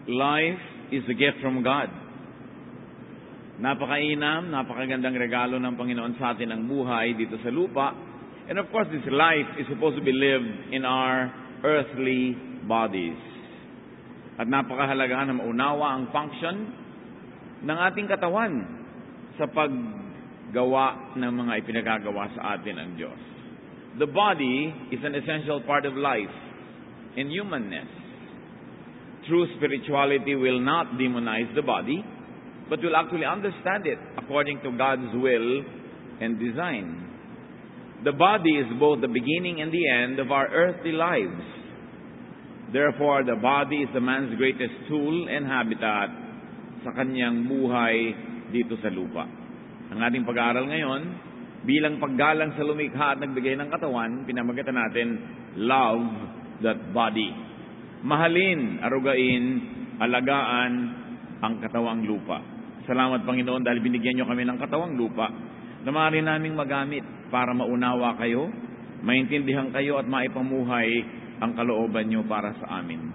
Life is a gift from God. Napakainam, napakagandang regalo ng Panginoon sa atin ang buhay dito sa lupa. And of course, this life is supposed to be lived in our earthly bodies. At napakahalaga na maunawa ang function ng ating katawan sa paggawa ng mga ipinagagawa sa atin ng Diyos. The body is an essential part of life and humanness. True spirituality will not demonize the body, but will actually understand it according to God's will and design. The body is both the beginning and the end of our earthly lives. Therefore, the body is the man's greatest tool and habitat sa kanyang buhay dito sa lupa. Ang ating pag-aaral ngayon, bilang paggalang sa lumikha at nagbigay ng katawan, pinamagatan natin, love that body. Mahalin, arugain, alagaan ang katawang lupa. Salamat Panginoon dahil binigyan niyo kami ng katawang lupa na maaari naming magamit para maunawa kayo, maintindihan kayo at maipamuhay ang kalooban niyo para sa amin.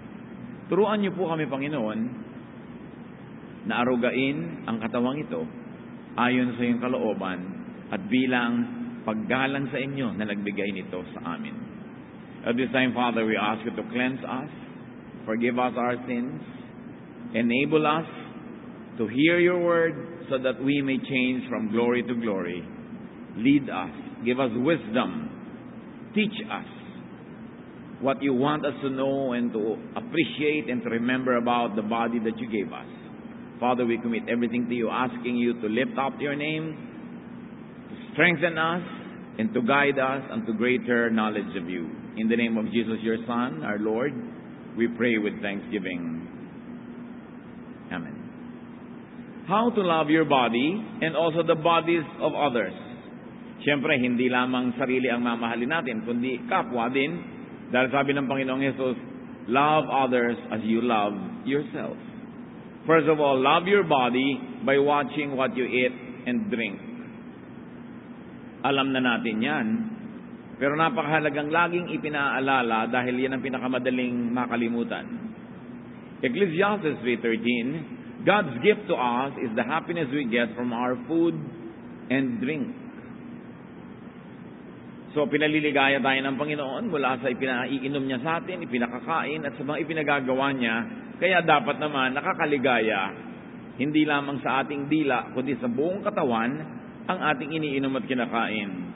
Turuan niyo po kami Panginoon na arugain ang katawang ito ayon sa iyong kalooban at bilang paggalang sa inyo na nagbigay nito sa amin. At this time, Father, we ask you to cleanse us, forgive us our sins, enable us to hear your word so that we may change from glory to glory. Lead us, give us wisdom, teach us what you want us to know and to appreciate and to remember about the body that you gave us. Father, we commit everything to you, asking you to lift up your name, to strengthen us, and to guide us unto greater knowledge of you. In the name of Jesus, your Son, our Lord, we pray with thanksgiving. Amen. How to love your body and also the bodies of others. Siyempre, hindi lamang sarili ang mamahalin natin, kundi kapwa din. Dahil sabi ng Panginoong Jesus, love others as you love yourself. First of all, love your body by watching what you eat and drink. Alam na natin yan. Pero napakahalagang laging ipinaalala dahil yan ang pinakamadaling makalimutan. Ecclesiastes 3:13, God's gift to us is the happiness we get from our food and drink. So, pinaliligaya tayo ng Panginoon mula sa ipinaiinom niya sa atin, ipinakakain, at sa mga ipinagagawa niya. Kaya dapat naman nakakaligaya, hindi lamang sa ating dila, kundi sa buong katawan, ang ating iniinom at kinakain.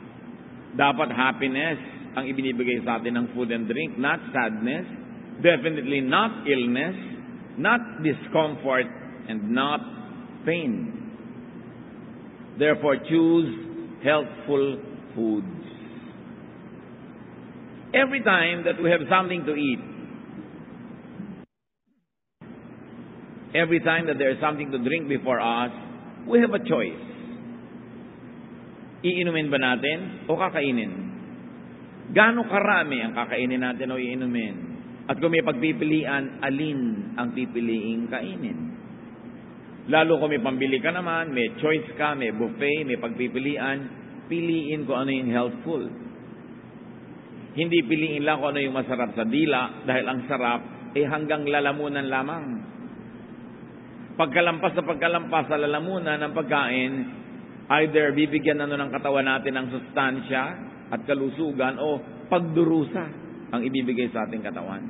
Dapat happiness ang ibinibigay sa atin ng food and drink, not sadness, definitely not illness, not discomfort, and not pain. Therefore, choose healthful foods. Every time that we have something to eat, every time that there is something to drink before us, we have a choice. Iinumin ba natin o kakainin? Gaano karami ang kakainin natin o iinumin? At kung may pagpipilian, alin ang pipiliing kainin? Lalo kung may pambili ka naman, may choice ka, may buffet, may pagpipilian, piliin ko ano yung healthful. Hindi piliin lang kung ano yung masarap sa dila dahil ang sarap hanggang lalamunan lamang. Pagkalampas sa lalamunan ng pagkain, either bibigyan ng katawan natin ng sustansya at kalusugan o pagdurusa ang ibibigay sa ating katawan.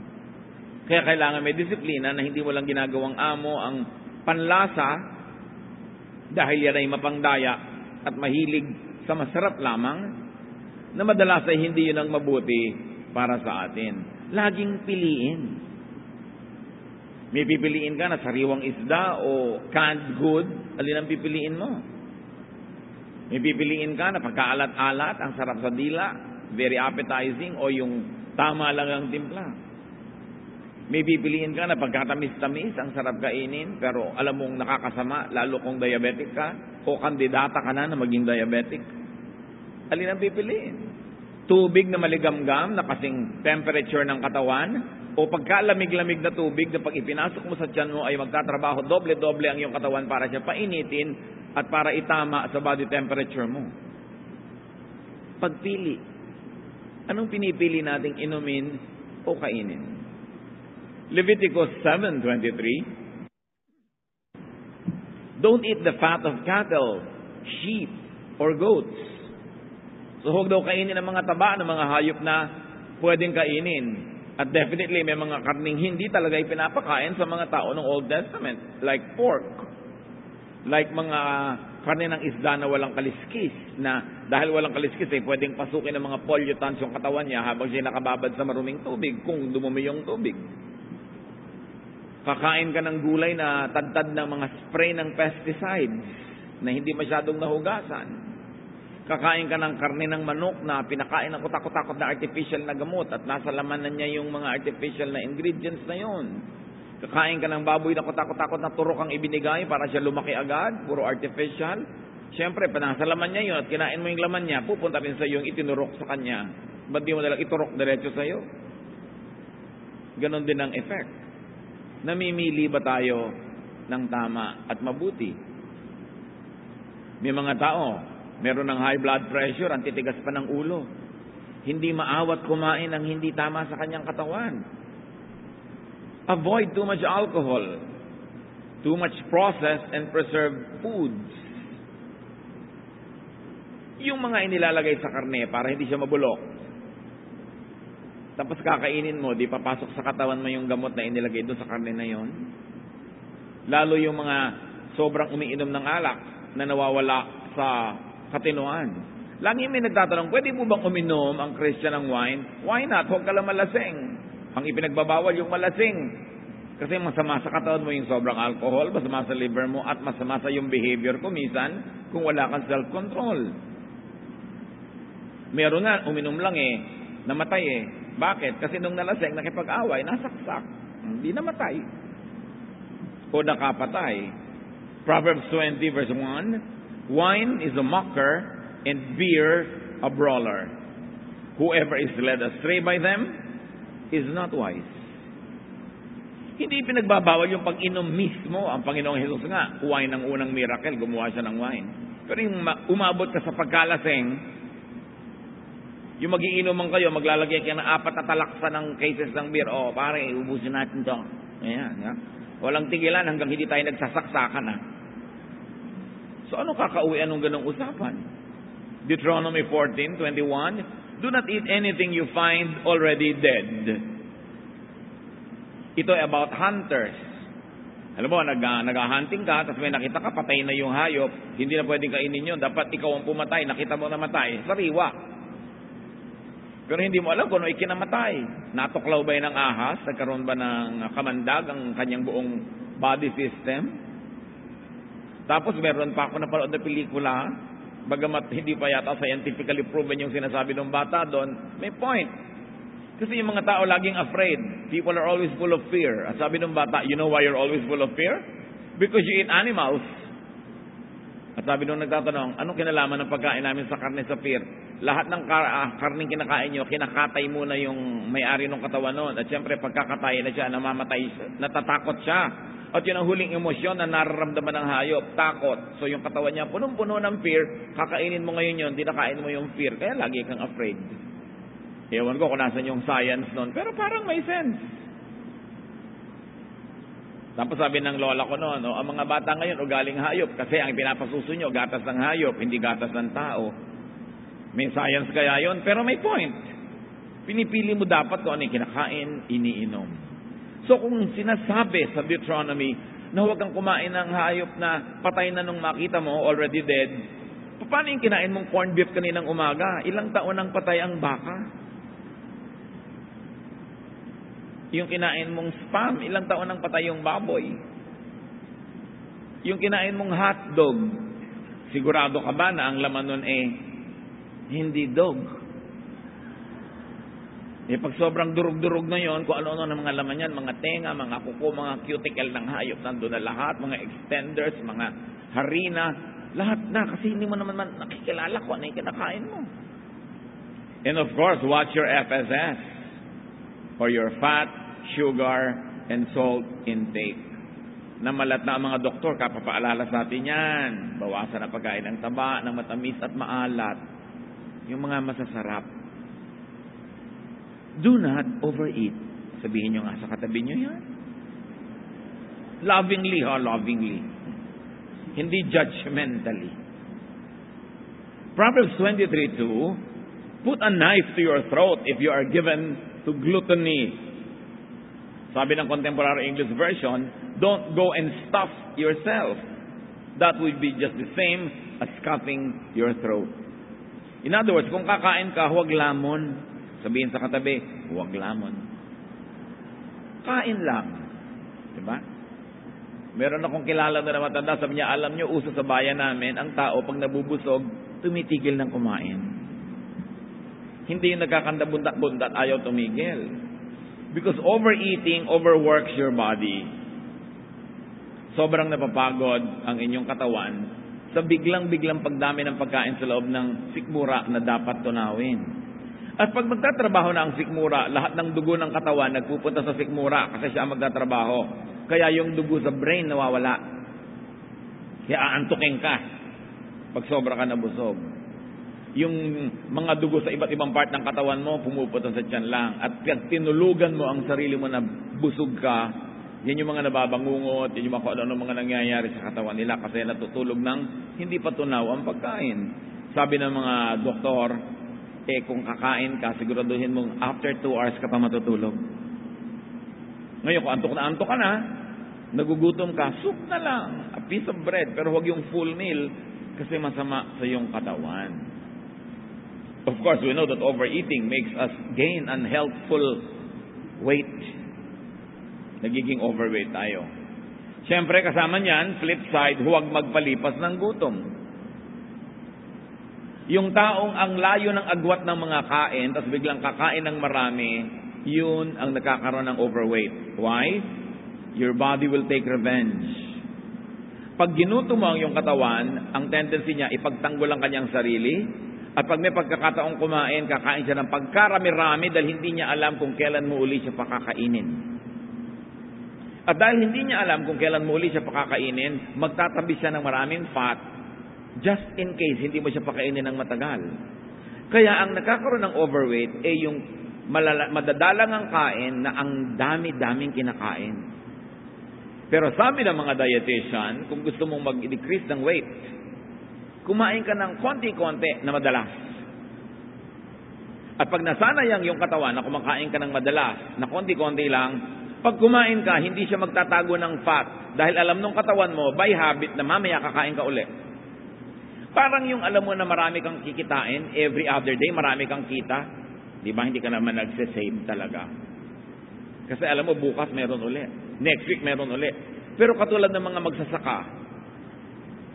Kaya kailangan may disiplina na hindi mo lang ginagawang amo ang panlasa dahil yan ay mapangdaya at mahilig sa masarap lamang, na madalas ay hindi yun ang mabuti para sa atin. Laging piliin. May pipiliin ka na sariwang isda o canned good, alin ang pipiliin mo? May pipiliin ka na pagkaalat-alat, ang sarap sa dila, very appetizing, o yung tama lang ang timpla. May pipiliin ka na pagkatamis-tamis, ang sarap kainin, pero alam mong nakakasama, lalo kung diabetic ka, o kandidata ka na maging diabetic. Alin ang pipiliin? Tubig na maligamgam na kasing temperature ng katawan o pagkalamig-lamig na tubig na pag ipinasok mo sa tiyan mo ay magtatrabaho doble-doble ang iyong katawan para siya painitin at para itama sa body temperature mo. Pagpili. Anong pinipili nating inumin o kainin? Leviticus 7:23, don't eat the fat of cattle, sheep, or goats. So huwag daw kainin ang mga taba ng mga hayop na pwedeng kainin. At definitely may mga karning hindi talaga ipinapakain sa mga tao ng Old Testament, like pork, like mga karne ng isda na walang kaliskis, na dahil walang kaliskis pwedeng pasukin ng mga pollutants yung katawan niya habang siya nakababad sa maruming tubig kung dumumi yung tubig. Kakain ka ng gulay na tadtad ng mga spray ng pesticides na hindi masyadong nahugasan. Kakain ka ng karne ng manok na pinakain ng kutakot-takot na artificial na gamot at nasa laman na niya yung mga artificial na ingredients na yon. Kakain ka ng baboy na kutakot-takot na turok ang ibinigay para siya lumaki agad, puro artificial. Siyempre, nasa laman niya yun at kinain mo yung laman niya, pupunta rin sa iyo yung itinurok sa kanya. Ba't di mo nalang iturok diretso sa iyo? Ganon din ang effect. Namimili ba tayo ng tama at mabuti? May mga tao, meron ng high blood pressure, ang titigas pa ng ulo. Hindi maawat kumain ang hindi tama sa kanyang katawan. Avoid too much alcohol, too much processed and preserved foods. Yung mga inilalagay sa karne para hindi siya mabulok. Tapos kakainin mo, di papasok sa katawan mo yung gamot na inilagay doon sa karne na yon. Lalo yung mga sobrang umiinom ng alak na nawawala sa katinuan. Lagi may nagtatanong, pwede mo bang uminom ang Christian ng wine? Why not? Huwag ka lang malasing. Ang ipinagbabawal yung malasing. Kasi masama sa katawan mo yung sobrang alcohol, masama sa liver mo, at masama sa yung behavior ko minsan kung wala kang self-control. Meron nga, uminom lang namatay Bakit? Kasi nung nalasing, nakipag-away, nasaksak. Hindi namatay. O nakapatay. Proverbs 20 verse 1, wine is a mocker and beer a brawler. Whoever is led astray by them is not wise. Hindi pinagbabawal yung pag-inom mismo. Ang Panginoong Jesus nga, wine ang unang miracle, gumawa siya ng wine. Pero yung umabot ka sa pagkalasing, yung magiinuman kayo, maglalagay kayo ng 4 na talaksa ng cases ng beer. Pare, ubusin natin to. Ayan, yeah. Walang tigilan hanggang hindi tayo nagsasaksakan So ano kakauwian ng ganong usapan? Deuteronomy 14:21, do not eat anything you find already dead. Ito ay about hunters. Alam mo, nag-hunting ka, tapos may nakita ka, patay na yung hayop, hindi na pwedeng kainin yun. Dapat ikaw ang pumatay, nakita mo namatay, sariwa. Pero hindi mo alam kung ano ikinamatay. Natuklaw ba yun ng ahas? Nagkaroon ba ng kamandag ang kanyang buong body system? Tapos meron pa ako napanood na pelikula, bagamat hindi pa yata scientifically proven yung sinasabi ng bata doon, may point. Kasi yung mga tao laging afraid. People are always full of fear. At sabi ng bata, you know why you're always full of fear? Because you eat animals. At sabi nung nagtatanong, anong kinalaman ng pagkain namin sa karne sa fear? Lahat ng karning kinakain nyo, kinakatay muna yung may-ari ng katawan nun. At siyempre, pagkakatay na siya, namamatay siya, natatakot siya. At yun ang huling emosyon na nararamdaman ng hayop, takot. So yung katawan niya, punong-puno ng fear, kakainin mo ngayon yun, dinakain mo yung fear. Kaya lagi kang afraid. Ewan ko kung nasan yung science nun, pero parang may sense. Tapos sabi ng lola ko noon, ang mga bata ngayon ugaling hayop kasi ang pinapasuso nyo, gatas ng hayop, hindi gatas ng tao. May science kaya yon, pero may point. Pinipili mo dapat kung ano yung kinakain, iniinom. So kung sinasabi sa Deuteronomy na huwag kang kumain ng hayop na patay na nung makita mo, already dead, paano yung kinain mong corned beef kaninang umaga? Ilang taon nang patay ang baka? Yung kinain mong spam, ilang taon nang patay yung baboy? Yung kinain mong hotdog, sigurado ka ba na ang laman nun hindi dog? Pag sobrang durug-durug na yon, kung ano-ano ng mga laman yan, mga tenga, mga kuko, mga cuticle ng hayop, nandun na lahat, mga extenders, mga harina, lahat na, kasi hindi mo naman nakikilala kung ano yung kinakain mo. And of course, watch your FSS, or your fat, sugar, and salt intake. Namalat na ang mga doktor, kapapaalala sa atin yan. Bawasan ang pagkain ng taba, ng matamis at maalat. Yung mga masasarap. Do not overeat Sabihin nyo nga sa katabi nyo yan. Lovingly, lovingly. Hindi judgmentally. Proverbs 23:2, put a knife to your throat if you are given to gluttony. Sabi ng Contemporary English Version, don't go and stuff yourself. That would be just the same as cutting your throat. In other words, kung kakain ka, huwag lamon. Sabihin sa katabi, huwag lamon. Kain lang. Diba? Meron akong kilala na matanda, sabi niya, alam niyo, uso sa bayan namin, ang tao, pag nabubusog, tumitigil ng kumain. Hindi yung nagkakanda-bundat-bundat, ayaw tumigil. Because overeating overworks your body. Sobrang napapagod ang inyong katawan sa biglang-biglang pagdami ng pagkain sa loob ng sikmura na dapat tunawin. At pag magtatrabaho na ang sikmura, lahat ng dugo ng katawan nagpupunta sa sikmura kasi siya magtatrabaho. Kaya yung dugo sa brain nawawala. Kaya aantukin ka pag sobra ka nabusog. Yung mga dugo sa iba't ibang part ng katawan mo pumupunta sa tiyan lang. At pag tinulugan mo ang sarili mo na busog ka, yan yung mga nababangungot, yan yung mga mga nangyayari sa katawan nila kasi natutulog ng hindi pa tunaw ang pagkain. Sabi ng mga doktor, kung kakain ka, siguraduhin mong after 2 hours ka pa matutulog. Ngayon, kung antok ka na, nagugutom ka, soup na lang, a piece of bread, pero huwag yung full meal kasi masama sa iyong katawan. Of course, we know that overeating makes us gain unhealthful weight. Nagiging overweight tayo. Siyempre, kasama niyan, flip side, huwag magpalipas ng gutom. Yung taong ang layo ng agwat ng mga kain, tapos biglang kakain ng marami, yun ang nakakaroon ng overweight. Why? Your body will take revenge. Pag ginuto mo ang iyong katawan, ang tendency niya, ipagtanggol ang kanyang sarili, at pag may pagkakataong kumain, kakain siya ng pagkarami-rami dahil hindi niya alam kung kailan mo uli siya pakakainin. At dahil hindi niya alam kung kailan mo uli siya pakakainin, magtatabi siya ng maraming fat just in case hindi mo siya pakainin ng matagal. Kaya ang nakakaroon ng overweight ay yung madadalang ang kain na ang dami-daming kinakain. Pero sabi ng mga dietitian, kung gusto mong mag-decrease ng weight, kumain ka ng konti-konti na madalas. At pag nasanay ang iyong katawan na kumakain ka ng madalas, na konti-konti lang, pag kumain ka, hindi siya magtatago ng fat. Dahil alam nung katawan mo, by habit, na mamaya kakain ka uli. Parang yung alam mo na marami kang kikitain, every other day marami kang kita. Di ba? Hindi ka naman nagsasave talaga. Kasi alam mo, bukas meron uli. Next week meron uli. Pero katulad ng mga magsasaka,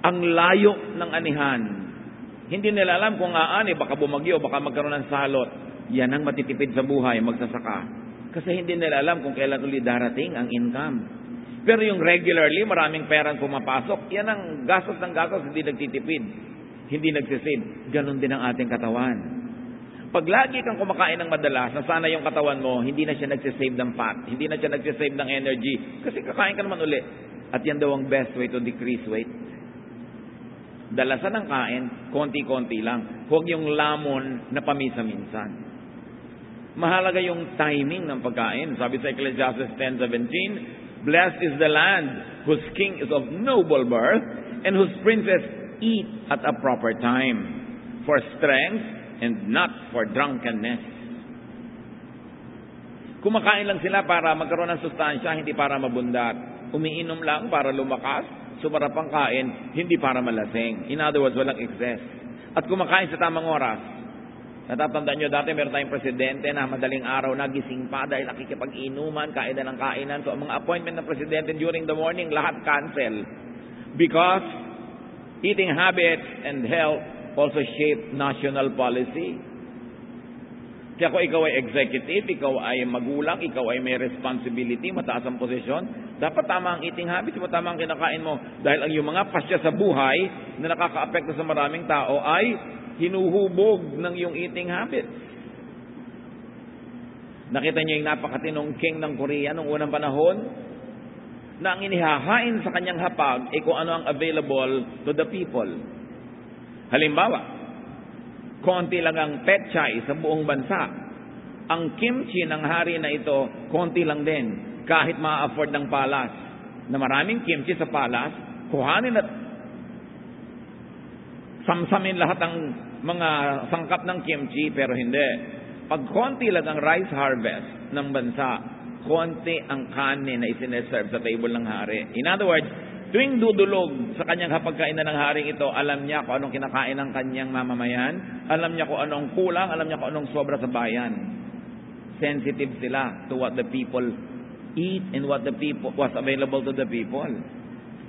ang layo ng anihan. Hindi nila alam kung aani, baka bumagyo, baka magkaroon ng salot. Yan ang matitipid sa buhay, magsasaka. Kasi hindi nila alam kung kailan ulit darating ang income. Pero yung regularly, maraming perang pumapasok, yan ang gastos ng gastos, hindi nagtitipid. Hindi nagsisave. Ganon din ang ating katawan. Pag lagi kang kumakain ng madalas, nasana yung katawan mo, hindi na siya nagsisave ng fat, hindi na siya nagsisave ng energy, kasi kakain ka naman uli. At yan daw ang best way to decrease weight. Dalasan ng kain, konti-konti lang. Huwag yung lamon na pamisa-minsan. Mahalaga yung timing ng pagkain. Sabi sa Ecclesiastes 10:17, blessed is the land whose king is of noble birth and whose princes eat at a proper time for strength and not for drunkenness. Kumakain lang sila para magkaroon ng sustansya, hindi para mabundat. Umiinom lang para lumakas, sumarap ang kain, hindi para malasing. In other words, walang excess. At kumakain sa tamang oras. Natatandaan nyo, dati meron tayong presidente na madaling araw nagising pa dahil nakikipag-inuman, kainan ng kainan. So, ang mga appointment ng presidente during the morning, lahat cancel. Because eating habits and health also shape national policy. Kaya kung ikaw ay executive, ikaw ay magulang, ikaw ay may responsibility, mataas ang posisyon, dapat tama ang eating habits mo, tama ang kinakain mo. Dahil ang yung mga pasya sa buhay na nakaka-apekto sa maraming tao ay hinuhubog ng iyong eating habits. Nakita niyo yung napakatinong king ng Korea noong unang panahon na ang inihahain sa kanyang hapag ay kung ano ang available to the people. Halimbawa, konti lang ang petchay sa buong bansa. Ang kimchi ng hari na ito, konti lang din. Kahit ma-afford ng palas. Na maraming kimchi sa palas, kuhanin at samsamin lahat ng mga sangkap ng kimchi, pero hindi. Pag konti lang ang rice harvest ng bansa, konti ang kanin na isineserve sa table ng hari. In other words, tuwing dudulog sa kanyang hapagkainan ng haring ito, alam niya kung anong kinakain ng kanyang mamamayan, alam niya kung anong kulang, alam niya kung anong sobra sa bayan. Sensitive sila to what the people eat and what was available to the people.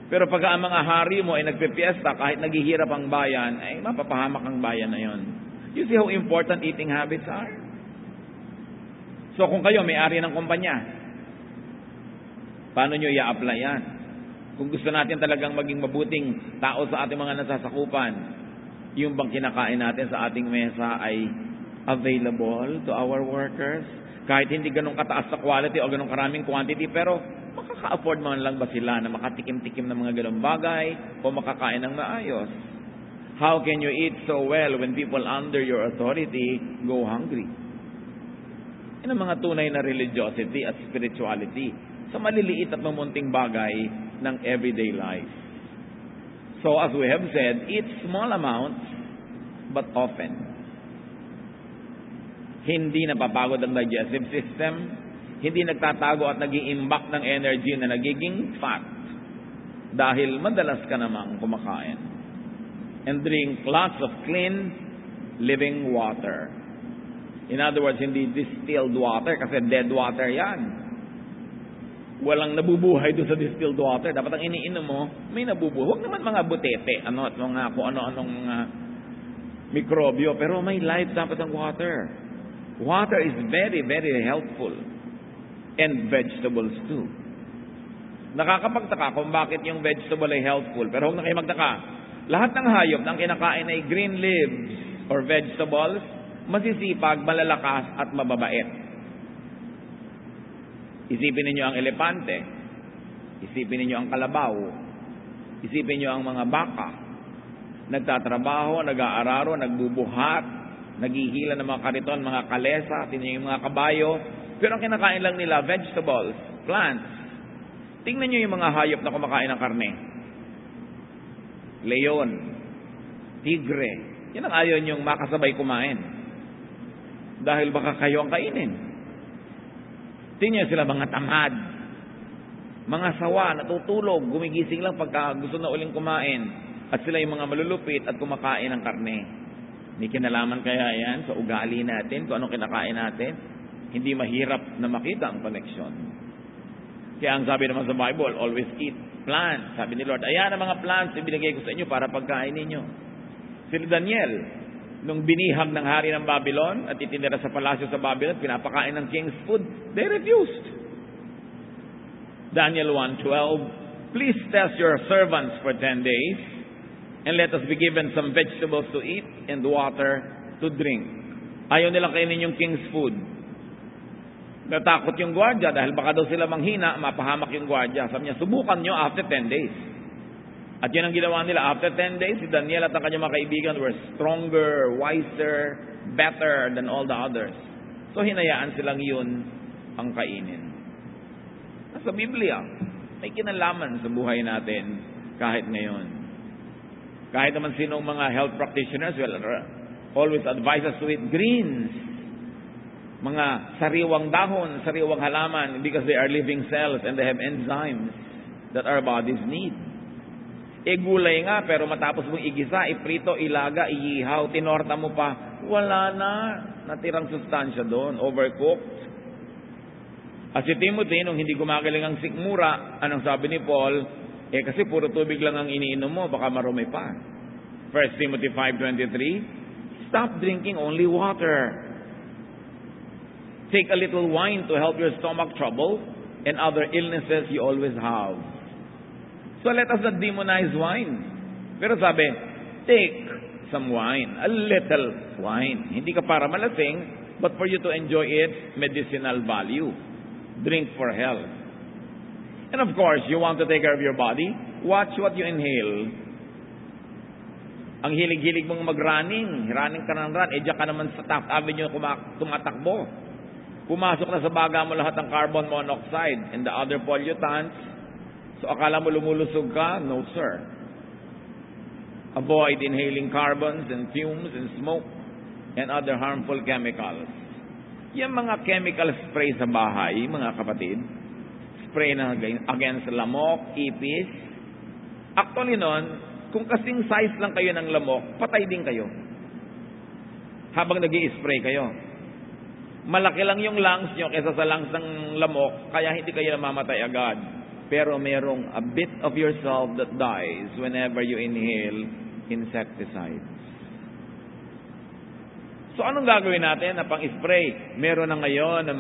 Pero pag ang mga hari mo ay nagpipiesta, kahit naghihirap ang bayan, ay mapapahamak ang bayan na yon. You see how important eating habits are? So kung kayo may-ari ng kumpanya, paano nyo i-apply yan? Kung gusto natin talagang maging mabuting tao sa ating mga nasasakupan, yung bang kinakain natin sa ating mesa ay available to our workers? Kahit hindi ganun kataas sa quality o ganun karaming quantity, pero makaka-afford man lang ba sila na makatikim-tikim ng mga ganung bagay o makakain ng maayos? How can you eat so well when people under your authority go hungry? Yan ang mga tunay na religiosity at spirituality sa maliliit at mamunting bagay ng everyday life. So as we have said, eat small amounts but often. Hindi napapagod ang digestive system, hindi nagtatago at nag-iimbak ng energy na nagiging fat dahil madalas ka namang kumakain. And drink lots of clean living water. In other words, hindi distilled water kasi dead water yan. Walang nabubuhay doon sa distilled water. Dapat ang iniinom mo, may nabubuhay. Huwag naman mga butete, kung ano-anong mga mikrobyo, pero may life dapat ang water. Water is very, very helpful. And vegetables too. Nakakapagtaka kung bakit yung vegetable ay helpful, pero huwag na kayo magtaka. Lahat ng hayop na kinakain ay green leaves or vegetables, masisipag, malalakas at mababait. Isipin ninyo ang elepante, isipin ninyo ang kalabaw, isipin ninyo ang mga baka. Nagtatrabaho, nag-aararo, nagbubuhat, naghihila ng mga kariton, mga kalesa, tingnan yung mga kabayo, pero ang kinakain lang nila, vegetables, plants. Tingnan nyo yung mga hayop na kumakain ng karne. Leon, tigre, yan ang ayaw nyong makasabay kumain. Dahil baka kayo ang kainin. Tingnan sila mga tamad, mga sawa, natutulog, gumigising lang pagka gusto na uling kumain. At sila yung mga malulupit at kumakain ng karne. May kinalaman kaya yan sa ugali natin, kung anong kinakain natin? Hindi mahirap na makita ang connection. Kaya ang sabi naman sa Bible, always eat plants. Sabi ni Lord, ayan ang mga plants ibinigay ko sa inyo para pagkain ninyo. Si Daniel, nung binihag ng hari ng Babylon at itinira sa palasyo sa Babylon, pinapakain ng king's food, they refused. Daniel 1:12, please test your servants for 10 days and let us be given some vegetables to eat and water to drink. Ayaw nilang kainin yung king's food. Natakot yung gwardiya dahil baka daw sila manghina, mapahamak yung gwardiya. Sabi niya, subukan nyo after 10 days. At yun ang ginawa nila. After 10 days, si Daniel at ang kanyang mga kaibigan were stronger, wiser, better than all the others. So hinayaan silang yun ang kainin. Sa Biblia, may kinalaman sa buhay natin kahit ngayon. Kahit naman sinong mga health practitioners will always advise us to eat greens. Mga sariwang dahon, sariwang halaman, because they are living cells and they have enzymes that our bodies need. Gulay nga, pero matapos mong igisa, iprito, ilaga, iihaw, tinorta mo pa, wala na, natirang sustansya doon, overcooked. At si Timothy, nung hindi gumagaling ang sikmura, anong sabi ni Paul? Kasi puro tubig lang ang iniinom mo, baka marumi pa. 1 Timothy 5:23, stop drinking only water. Take a little wine to help your stomach trouble and other illnesses you always have. So let us not demonize wine. Pero sabi, take some wine, a little wine. Hindi ka para malasing, but for you to enjoy its medicinal value. Drink for health. And of course, you want to take care of your body, watch what you inhale. Ang hilig-hilig mong mag-running ka ng run, diyan ka naman sa Taft Avenue tumatakbo. Pumasok na sa baga mo lahat ng carbon monoxide and the other pollutants. So akala mo lumulusog ka? No, sir. Avoid inhaling carbons and fumes and smoke and other harmful chemicals. Yung mga chemical spray sa bahay, mga kapatid, spray na against lamok, ipis. Actually nun, kung kasing size lang kayo ng lamok, patay din kayo. Habang nag-i-spray kayo. Malaki lang yung lungs nyo kaysa sa lungs ng lamok, kaya hindi kayo namamatay agad. Pero merong a bit of yourself that dies whenever you inhale insecticides. So anong gagawin natin na pang-spray? Meron na ngayon ng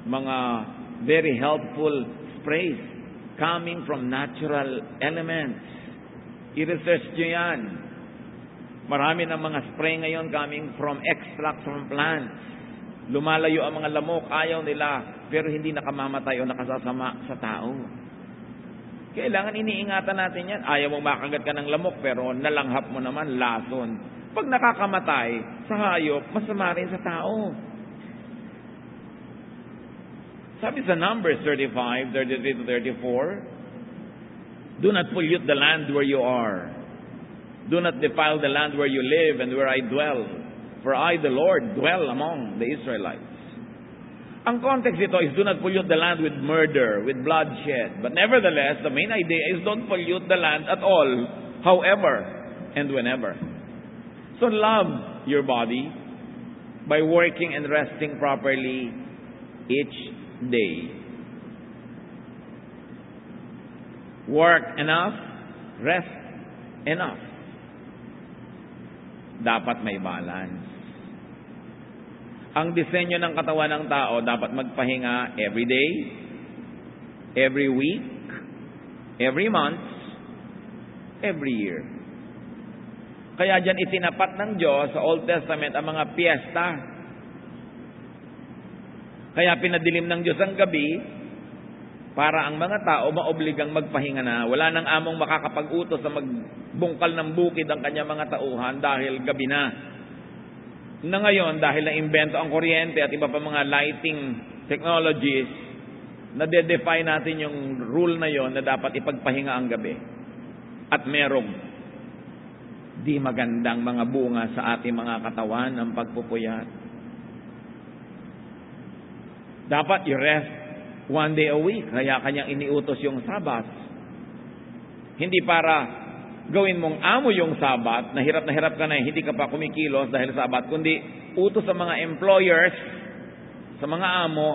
mga very helpful sprays coming from natural elements. I-research nyo yan. Marami ng mga spray ngayon coming from extracts from plants. Lumalayo ang mga lamok, ayaw nila, pero hindi nakamamatay o nakasasama sa tao. Kailangan iniingatan natin yan. Ayaw mong makagat ka ng lamok, pero nalanghap mo naman, lason. Pag nakakamatay sa hayop, masama rin sa tao. Sabi sa Numbers 35, 33 to 34, do not pollute the land where you are. Do not defile the land where you live and where I dwell. For I, the Lord, dwell among the Israelites. Ang context ito is do not pollute the land with murder, with bloodshed. But nevertheless, the main idea is don't pollute the land at all, however and whenever. So love your body by working and resting properly each day. Work enough, rest enough. Dapat may balance. Ang disenyo ng katawan ng tao dapat magpahinga every day, every week, every month, every year. Kaya dyan itinapat ng Diyos sa Old Testament ang mga piyesta. Kaya pinadilim ng Diyos ang gabi para ang mga tao maobligang magpahinga na. Wala nang among makakapag-utos na magbungkal ng bukid ang kanyang mga tauhan dahil gabi na. Na ngayon, dahil na-invento ang kuryente at iba pa mga lighting technologies, na-define natin yung rule na yon na dapat ipagpahinga ang gabi. At merong di magandang mga bunga sa ating mga katawan ng pagpupuyat. Dapat you rest one day a week, kaya kanyang iniutos yung Sabat. Hindi para gawin mong amo yung Sabat, na hirap ka na, hindi ka pa kumikilos dahil Sabat, kundi utos sa mga employers, sa mga amo,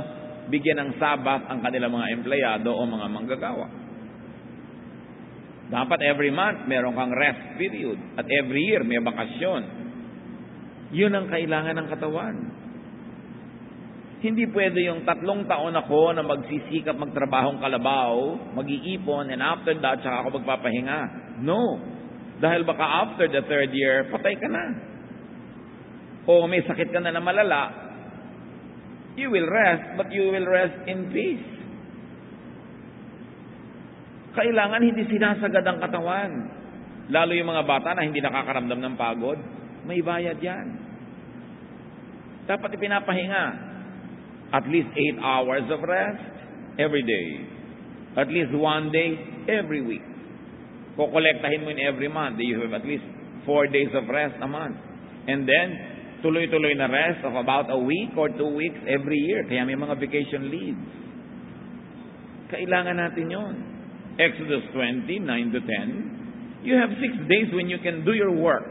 bigyan ng Sabat ang kanilang mga empleyado o mga manggagawa. Dapat every month, meron kang rest period. At every year, may bakasyon. Yun ang kailangan ng katawan. Hindi pwede yung 3 taon ako na magsisikap magtrabahong kalabaw, mag-iipon, and after that, saka ako magpapahinga. No. Dahil baka after the 3rd year, patay ka na. O may sakit ka na malala, you will rest, but you will rest in peace. Kailangan hindi sinasagad ang katawan. Lalo yung mga bata na hindi nakakaramdam ng pagod, may bayad yan. Dapat ipinapahinga. At least 8 hours of rest every day. At least 1 day every week. Kukolektahin mo in every month. You have at least 4 days of rest a month. And then, tuloy-tuloy na rest of about a week or 2 weeks every year. Kaya may mga vacation leaves. Kailangan natin yon. Exodus 20, 9 to 10. You have 6 days when you can do your work.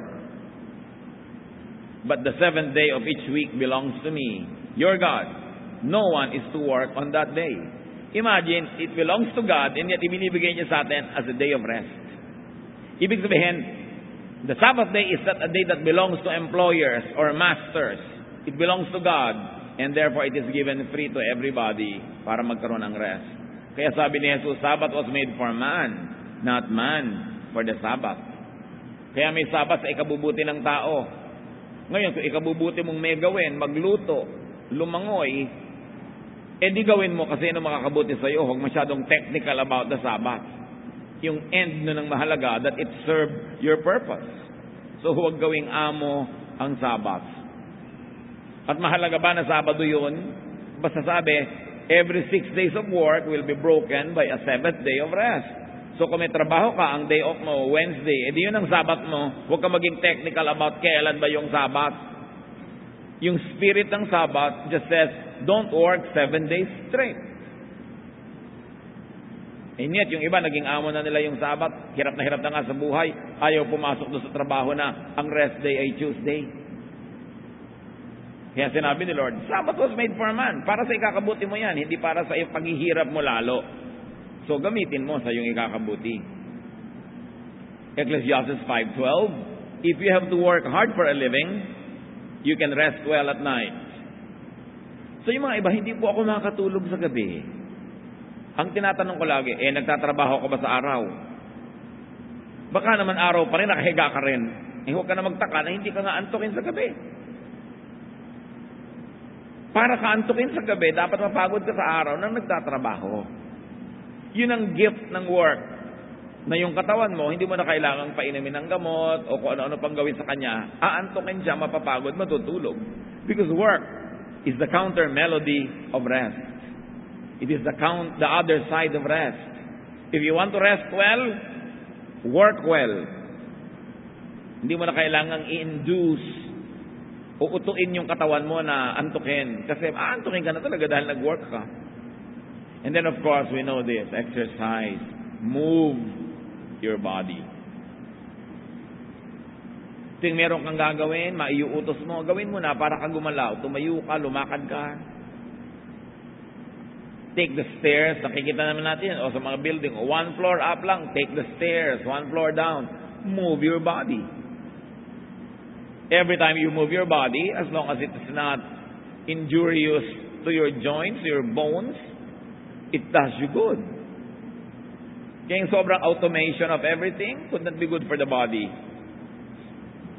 But the 7th day of each week belongs to me, your God. No one is to work on that day. Imagine, it belongs to God and yet ibinibigay niya sa atin as a day of rest. Ibig sabihin, the Sabbath day is not a day that belongs to employers or masters. It belongs to God and therefore it is given free to everybody para magkaroon ng rest. Kaya sabi ni Jesus, Sabbath was made for man, not man for the Sabbath. Kaya may Sabbath sa ikabubuti ng tao. Ngayon, kung ikabubuti mong may gawin, magluto, lumangoy, di gawin mo kasi ano makakabuti sa iyo. Huwag masyadong technical about the Sabbath. Yung end na ng mahalaga, that it serve your purpose. So huwag gawing amo ang Sabbath. At mahalaga ba na Sabado yun? Basta sabi, every 6 days of work will be broken by a 7th day of rest. So kung may trabaho ka, ang day off mo, Wednesday, edi yun ang Sabat mo. Huwag ka maging technical about kailan ba yung Sabat. Yung spirit ng Sabat just says, don't work 7 days straight. And yet, yung iba, naging amo na nila yung Sabat. Hirap na nga sa buhay. Ayaw pumasok doon sa trabaho na ang rest day ay Tuesday. Kaya sinabi ni Lord, Sabbath was made for man. Para sa ikakabuti mo yan, hindi para sa iyong paghihirap mo lalo. So gamitin mo sa iyong ikakabuti. Ecclesiastes 5:12, if you have to work hard for a living, you can rest well at night. So yung mga iba, hindi po ako makakatulog sa gabi. Ang tinatanong ko lagi, nagtatrabaho ka ba sa araw? Baka naman araw pa rin, nakahiga ka rin. Huwag ka na magtaka na hindi ka nga antukin sa gabi. Para ka antukin sa gabi, dapat mapagod ka sa araw nang nagtatrabaho. Yun ang gift ng work. Na yung katawan mo, hindi mo na kailangang painumin ng gamot o kung ano-ano pang gawin sa kanya. Aantukin siya, mapapagod, matutulog. Because work is the counter melody of rest. It is the other side of rest. If you want to rest well, work well. Hindi mo na kailangang i-induce o utuin yung katawan mo na antukin. Kasi antukin ka na talaga dahil nag-work ka. And then of course, we know this, exercise. Move your body. Ting meron kang gagawin, maiuutos mo, gawin mo na para ka gumalaw. Tumayo ka, lumakad ka. Take the stairs, nakikita naman natin, o sa mga building, 1 floor up lang, take the stairs, 1 floor down. Move your body. Every time you move your body, as long as it is not injurious to your joints, your bones, it does you good. Kaya yung sobrang automation of everything could not be good for the body.